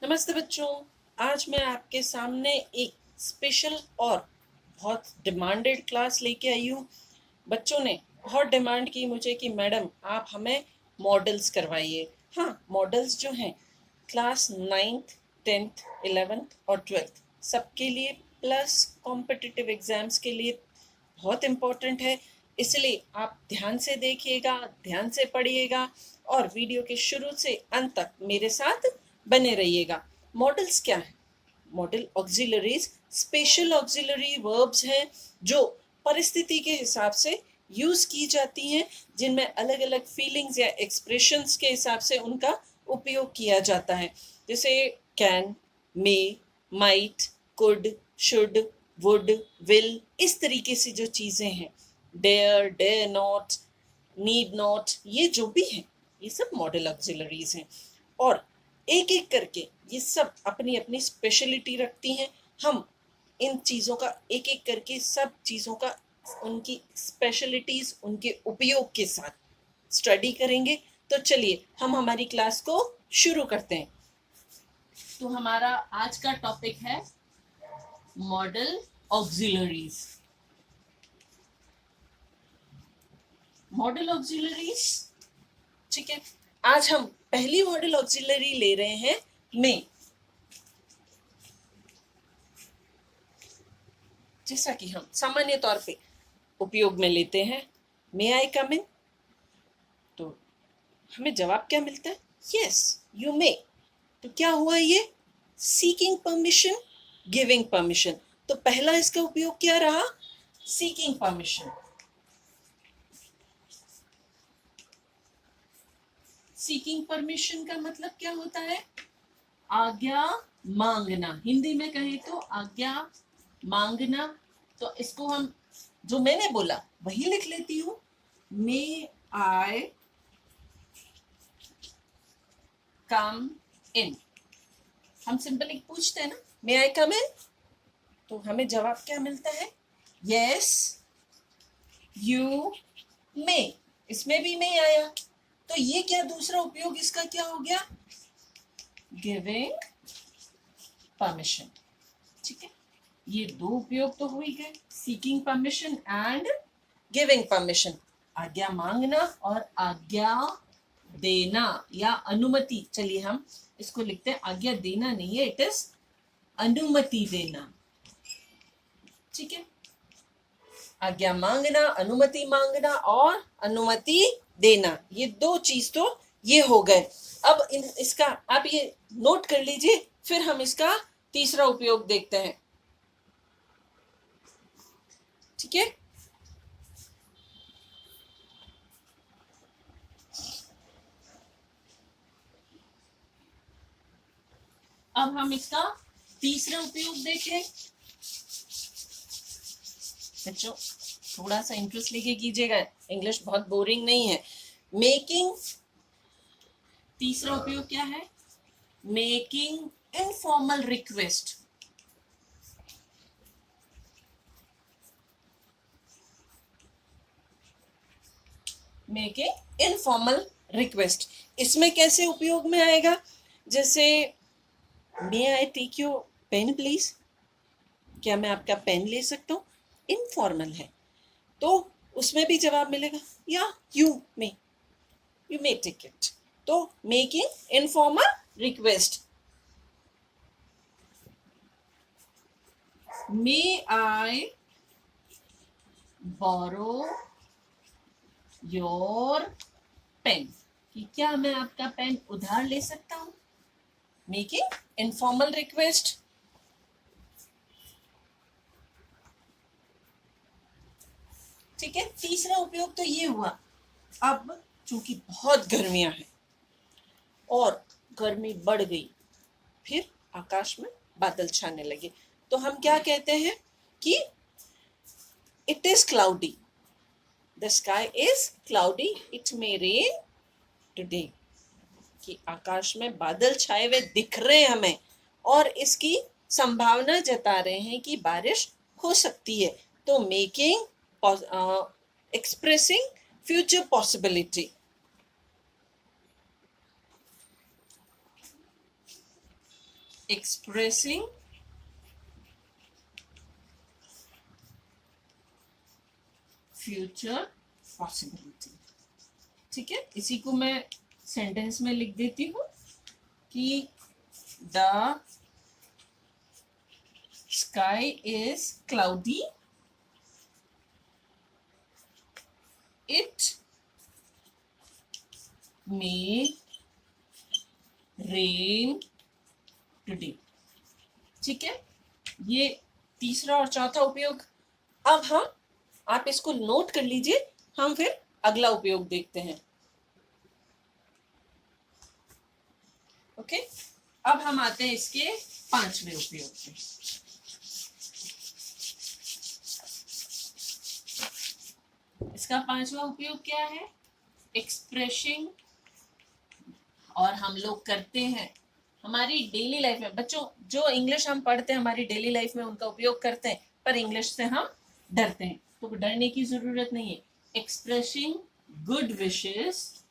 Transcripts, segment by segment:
नमस्ते बच्चों। आज मैं आपके सामने एक स्पेशल और बहुत डिमांडेड क्लास लेके आई हूँ। बच्चों ने बहुत डिमांड की मुझे कि मैडम आप हमें मॉडल्स करवाइए। हाँ, मॉडल्स जो हैं क्लास 9th 10th 11th और 12th सबके लिए प्लस कॉम्पिटिटिव एग्जाम्स के लिए बहुत इम्पोर्टेंट है। इसलिए आप ध्यान से देखिएगा, ध्यान से पढ़िएगा और वीडियो के शुरू से अंत तक मेरे साथ बने रहिएगा। मॉडल्स क्या है? Model auxiliaries special auxiliary verbs हैं जो परिस्थिति के हिसाब से यूज की जाती हैं, जिनमें अलग अलग फीलिंग्स या एक्सप्रेशंस के हिसाब से उनका उपयोग किया जाता है। जैसे can, may, might, could, should, would, will, इस तरीके से जो चीजें हैं, dare, dare not, need not, ये जो भी हैं ये सब मॉडल ऑक्सिलरीज हैं। और एक एक करके ये सब अपनी अपनी स्पेशलिटी रखती हैं। हम इन चीज़ों का एक एक करके सब चीज़ों का उनकी स्पेशलिटीज उनके उपयोग के साथ स्टडी करेंगे। तो चलिए हम हमारी क्लास को शुरू करते हैं। तो हमारा आज का टॉपिक है मॉडल ऑक्सिलरीज। मॉडल ऑक्सिलरीज, ठीक है। आज हम पहली मॉडल ऑक्सिलरी ले रहे हैं मे। जैसा कि हम सामान्य तौर पे उपयोग में लेते हैं, मे आई कम इन, तो हमें जवाब क्या मिलता है? Yes, you may. तो क्या हुआ ये? Seeking permission, giving permission. तो पहला इसका उपयोग क्या रहा? Seeking permission. सीकिंग परमिशन का मतलब क्या होता है? आज्ञा मांगना। हिंदी में कहें तो आज्ञा मांगना। तो इसको हम जो मैंने बोला वही लिख लेती हूँ, मे आई कम इन। हम सिंपली पूछते हैं ना, मे आई कम इन, तो हमें जवाब क्या मिलता है? Yes you may. इसमें भी मे आया, तो ये क्या दूसरा उपयोग इसका क्या हो गया? Giving permission. ठीक है, ये दो उपयोग तो हो ही गए, seeking permission and giving permission. आज्ञा मांगना और आज्ञा देना या अनुमति। चलिए हम इसको लिखते हैं, आज्ञा देना नहीं है, इट इज अनुमति देना। ठीक है, आज्ञा मांगना, अनुमति मांगना और अनुमति देना, ये दो चीज तो ये हो गए। अब इसका आप ये नोट कर लीजिए, फिर हम इसका तीसरा उपयोग देखते हैं। ठीक है, अब हम इसका तीसरा उपयोग देखें। बच्चों थोड़ा सा इंटरेस्ट लेके कीजिएगा, इंग्लिश बहुत बोरिंग नहीं है। मेकिंग, तीसरा उपयोग क्या है? Making informal request. Making informal request, इसमें कैसे उपयोग में आएगा? जैसे may I take your pen please, क्या मैं आपका पेन ले सकता हूँ? इनफॉर्मल है, तो उसमें भी जवाब मिलेगा, या यू मे टेक इट। तो making informal request. May I borrow your pen, कि क्या मैं आपका पेन उधार ले सकता हूं? Making informal request. ठीक है, तीसरा उपयोग तो ये हुआ। अब चूंकि बहुत गर्मियां हैं और गर्मी बढ़ गई, फिर आकाश में बादल छाने लगे, तो हम क्या कहते हैं कि it is cloudy, the sky is cloudy, it may rain today, कि आकाश में बादल छाए हुए दिख रहे हैं हमें और इसकी संभावना जता रहे हैं कि बारिश हो सकती है। तो making, expressing future expressing future possibility. ठीक है, इसी को मैं सेंटेंस में लिख देती हूँ कि the sky is cloudy, it may rain today. ठीक है, ये तीसरा और चौथा उपयोग। अब हम, आप इसको नोट कर लीजिए, हम फिर अगला उपयोग देखते हैं। ओके, अब हम आते हैं इसके पांचवें उपयोग पे। इसका पांचवा उपयोग क्या है? एक्सप्रेसिंग, और हम लोग करते हैं हमारी डेली लाइफ में। बच्चों, जो इंग्लिश हम पढ़ते हैं हमारी डेली लाइफ में उनका उपयोग करते हैं, पर इंग्लिश से हम डरते हैं, तो डरने की जरूरत नहीं है। एक्सप्रेसिंग गुड विशेस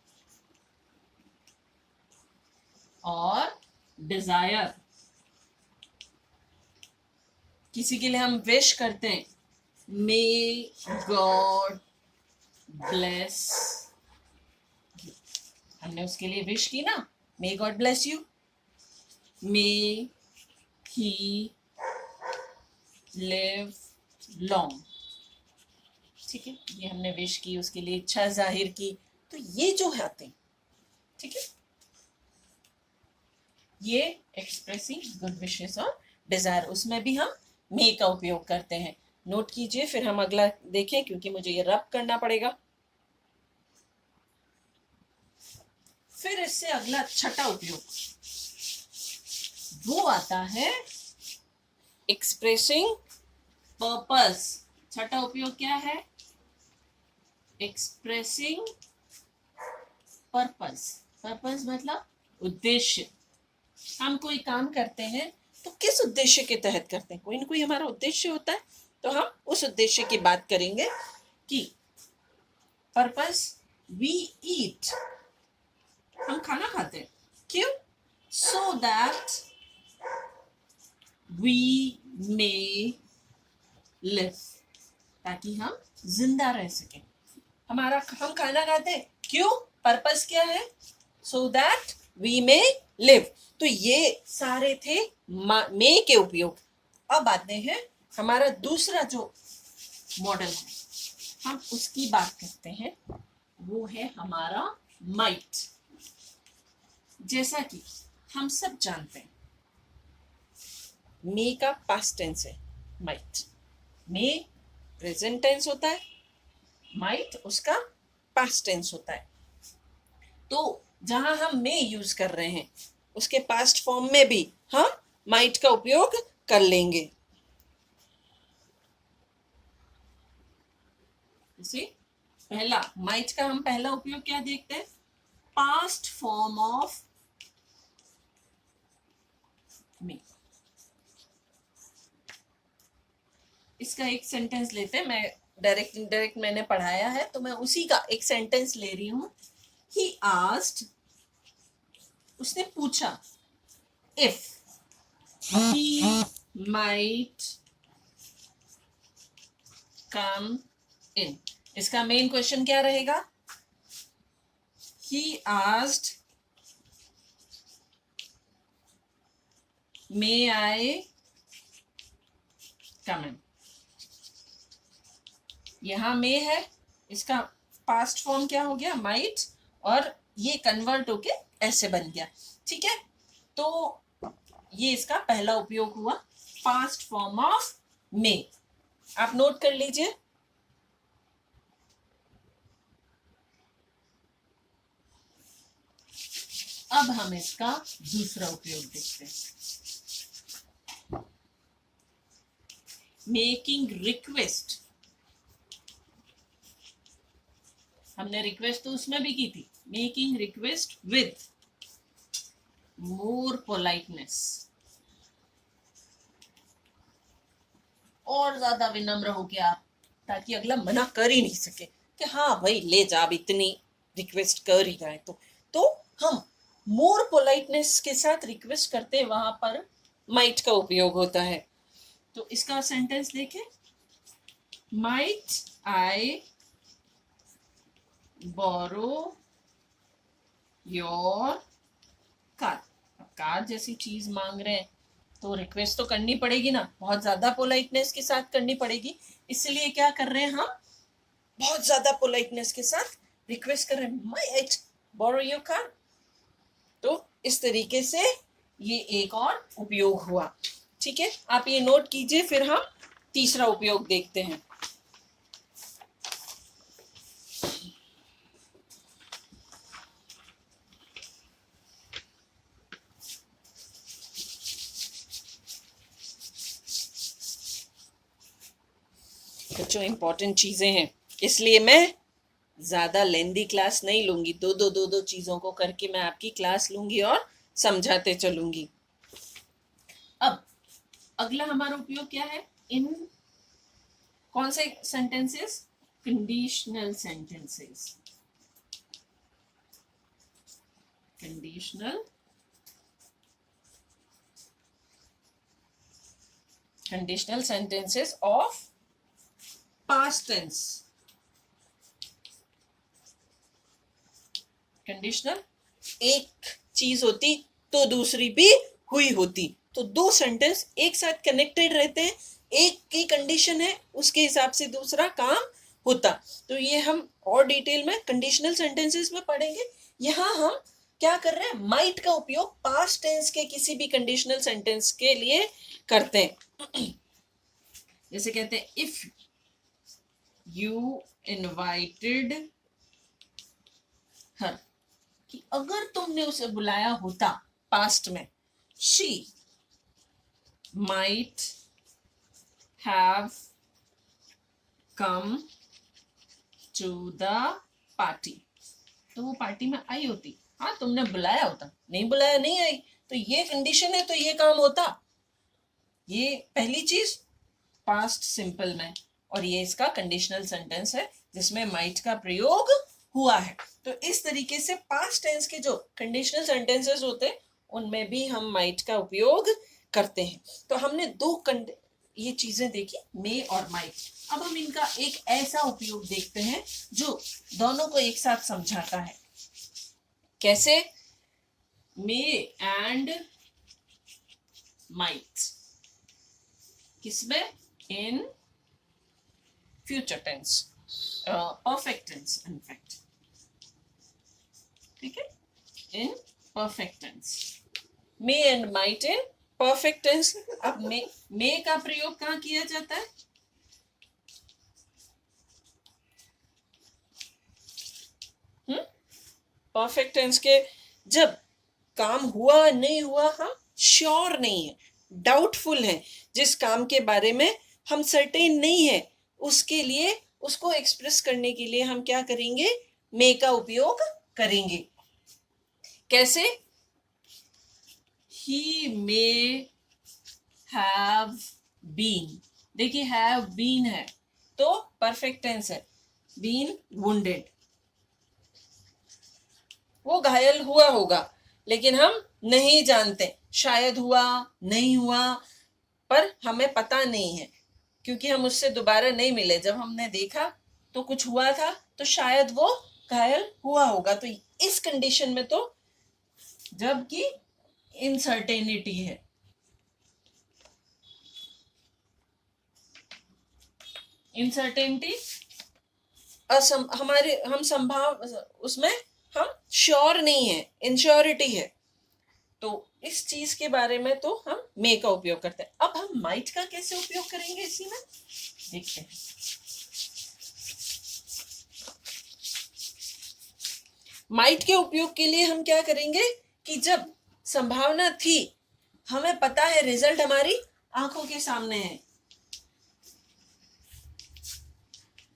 और डिजायर, किसी के लिए हम विश करते हैं, मे गॉड ब्लेस, हमने उसके लिए विश की ना, may God bless you, may he live long. ठीक है, ये हमने विश की, उसके लिए इच्छा जाहिर की, तो ये जो आते हैं, ठीक है, ये एक्सप्रेसिंग गुड विशेस और डिजायर, उसमें भी हम मे का उपयोग करते हैं। नोट कीजिए, फिर हम अगला देखें, क्योंकि मुझे ये रब करना पड़ेगा। फिर इससे अगला छठा उपयोग वो आता है एक्सप्रेसिंग पर्पस। छठा उपयोग क्या है? Expressing purpose. पर्पस मतलब उद्देश्य। हम कोई काम करते हैं तो किस उद्देश्य के तहत करते हैं? कोई ना कोई हमारा उद्देश्य होता है, तो हम उस उद्देश्य की बात करेंगे कि पर्पस, वी ईट, हम खाना खाते हैं, क्यों? So that we may live, ताकि हम जिंदा रह सकें। हम खाना खाते हैं क्यों? पर्पस क्या है? So that we may live. तो ये सारे थे मे के उपयोग। अब आते हैं हमारा दूसरा जो मॉडल है, हम उसकी बात करते हैं, वो है हमारा माइट। जैसा कि हम सब जानते हैं, मे का पास्ट टेंस है माइट, मे प्रेजेंट टेंस होता है, माइट उसका पास्ट टेंस होता है। तो जहां हम मे यूज कर रहे हैं, उसके पास्ट फॉर्म में भी हम माइट का उपयोग कर लेंगे। पहला माइट का हम पहला उपयोग क्या देखते हैं? Past form of May. इसका एक सेंटेंस लेते हैं, मैं डायरेक्ट इनडायरेक्ट मैंने पढ़ाया है, तो मैं उसी का एक सेंटेंस ले रही हूं। ही आस्क्ड, उसने पूछा, if he might come in। इसका मेन क्वेश्चन क्या रहेगा? He asked, may I come in। यहां may है, इसका पास्ट फॉर्म क्या हो गया? माइट, और ये कन्वर्ट होके ऐसे बन गया। ठीक है, तो ये इसका पहला उपयोग हुआ, पास्ट फॉर्म ऑफ मे। आप नोट कर लीजिए। अब हम इसका दूसरा उपयोग देखते हैं, मेकिंग रिक्वेस्ट। हमने रिक्वेस्ट तो उसमें भी की थी, making request with more politeness, और ज्यादा विनम्र हो गया आप, ताकि अगला मना कर ही नहीं सके कि हाँ भाई ले जा, अब इतनी रिक्वेस्ट कर ही रहा है तो हम मोर पोलाइटनेस के साथ रिक्वेस्ट करते हैं वहां पर माइट का उपयोग होता है। तो इसका सेंटेंस देखें, might I borrow your car. Car जैसी चीज मांग रहे हैं तो रिक्वेस्ट तो करनी पड़ेगी ना, बहुत ज्यादा पोलाइटनेस के साथ करनी पड़ेगी। इसलिए क्या कर रहे हैं हम, बहुत ज्यादा पोलाइटनेस के साथ रिक्वेस्ट कर रहे हैं, माइट बोरो योर कार। तो इस तरीके से ये एक और उपयोग हुआ। ठीक है, आप ये नोट कीजिए, फिर हम तीसरा उपयोग देखते हैं। बच्चों इंपॉर्टेंट चीजें हैं, इसलिए मैं ज्यादा लेंदी क्लास नहीं लूंगी, दो चीजों को करके मैं आपकी क्लास लूंगी और समझाते चलूंगी। अब अगला हमारा उपयोग क्या है, इन कौन से sentences, conditional sentences. Conditional sentences of past tense. Conditional, एक चीज होती तो दूसरी भी हुई होती, तो दो सेंटेंस एक साथ कनेक्टेड रहते हैं, एक की कंडीशन है उसके हिसाब से दूसरा काम होता। तो ये हम और डिटेल में कंडीशनल सेंटेंसेस में पढ़ेंगे। यहाँ हम क्या कर रहे हैं, माइट का उपयोग पास्ट टेंस के किसी भी कंडीशनल सेंटेंस के लिए करते हैं। जैसे कहते हैं, इफ यू इनवाइटेड हर, कि अगर तुमने उसे बुलाया होता पास्ट में, she might have come to the party, तो वो पार्टी में आई होती। हाँ, तुमने बुलाया होता, नहीं बुलाया नहीं आई, तो ये कंडीशन है तो ये काम होता। ये पहली चीज पास्ट सिंपल में, और ये इसका कंडीशनल सेंटेंस है जिसमें माइट का प्रयोग हुआ है। तो इस तरीके से पास्ट टेंस के जो कंडीशनल सेंटेंसेस होते हैं उनमें भी हम माइट का उपयोग करते हैं। तो हमने ये चीजें देखी, मे और माइट। अब हम इनका एक ऐसा उपयोग देखते हैं जो दोनों को एक साथ समझाता है। कैसे, मे एंड माइट, किसमें, in future tense, perfect tense in fact. ठीक है, in perfect tense, may and might in perfect tense. अब मे का प्रयोग कहाँ किया जाता है, परफेक्ट टेंस के जब काम हुआ नहीं हुआ, हम श्योर नहीं है, डाउटफुल है, जिस काम के बारे में हम सर्टेन नहीं है, उसके लिए, उसको एक्सप्रेस करने के लिए हम क्या करेंगे, मे का उपयोग करेंगे। कैसे, ही मे हैव बीन, देखिए हैव बीन है तो परफेक्ट टेंस है, बीन वुंडेड, वो घायल हुआ होगा लेकिन हम नहीं जानते, शायद हुआ नहीं हुआ, पर हमें पता नहीं है क्योंकि हम उससे दोबारा नहीं मिले। जब हमने देखा तो कुछ हुआ था, तो शायद वो घायल हुआ होगा। तो इस कंडीशन में तो जबकि इनसर्टेनिटी है, इनसर्टेनिटी हमारे हम संभाव, उसमें हम श्योर नहीं है, इनश्योरिटी है, तो इस चीज के बारे में तो हम मे का उपयोग करते हैं। अब हम माइट का कैसे उपयोग करेंगे इसी में, देखते हैं। माइट के उपयोग के लिए हम क्या करेंगे कि जब संभावना थी, हमें पता है रिजल्ट हमारी आंखों के सामने है,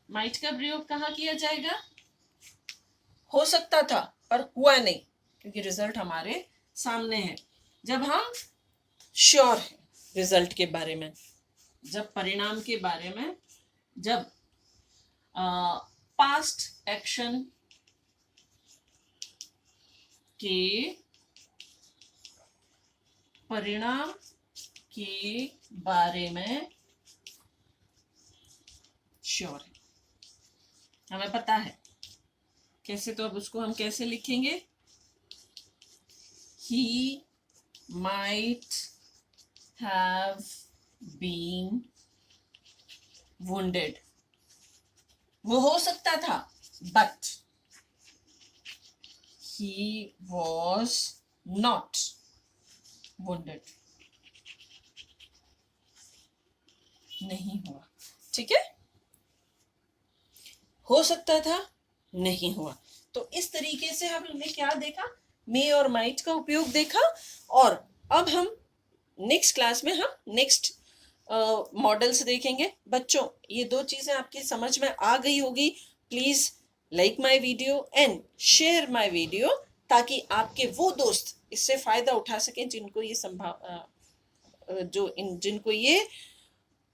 माइट का प्रयोग कहाँ किया जाएगा, हो सकता था पर हुआ नहीं क्योंकि रिजल्ट हमारे सामने है। जब हम श्योर है रिजल्ट के बारे में, जब परिणाम के बारे में, जब पास्ट एक्शन के परिणाम के बारे में श्योर है, हमें पता है कैसे, तो अब उसको हम कैसे लिखेंगे? He might have been wounded, वो हो सकता था, but he was not wounded, नहीं हुआ। ठीक है, हो सकता था, नहीं हुआ। तो इस तरीके से हमने क्या देखा? मे और माइट का उपयोग देखा। और अब हम नेक्स्ट क्लास में हम नेक्स्ट मॉडल्स देखेंगे। बच्चों, ये दो चीजें आपकी समझ में आ गई होगी। Please like my video and share my video, ताकि आपके वो दोस्त इससे फायदा उठा सकें जिनको ये जिनको ये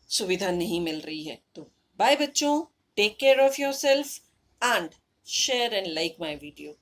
सुविधा नहीं मिल रही है। तो बाय बच्चों, take care of yourself and share and like my video.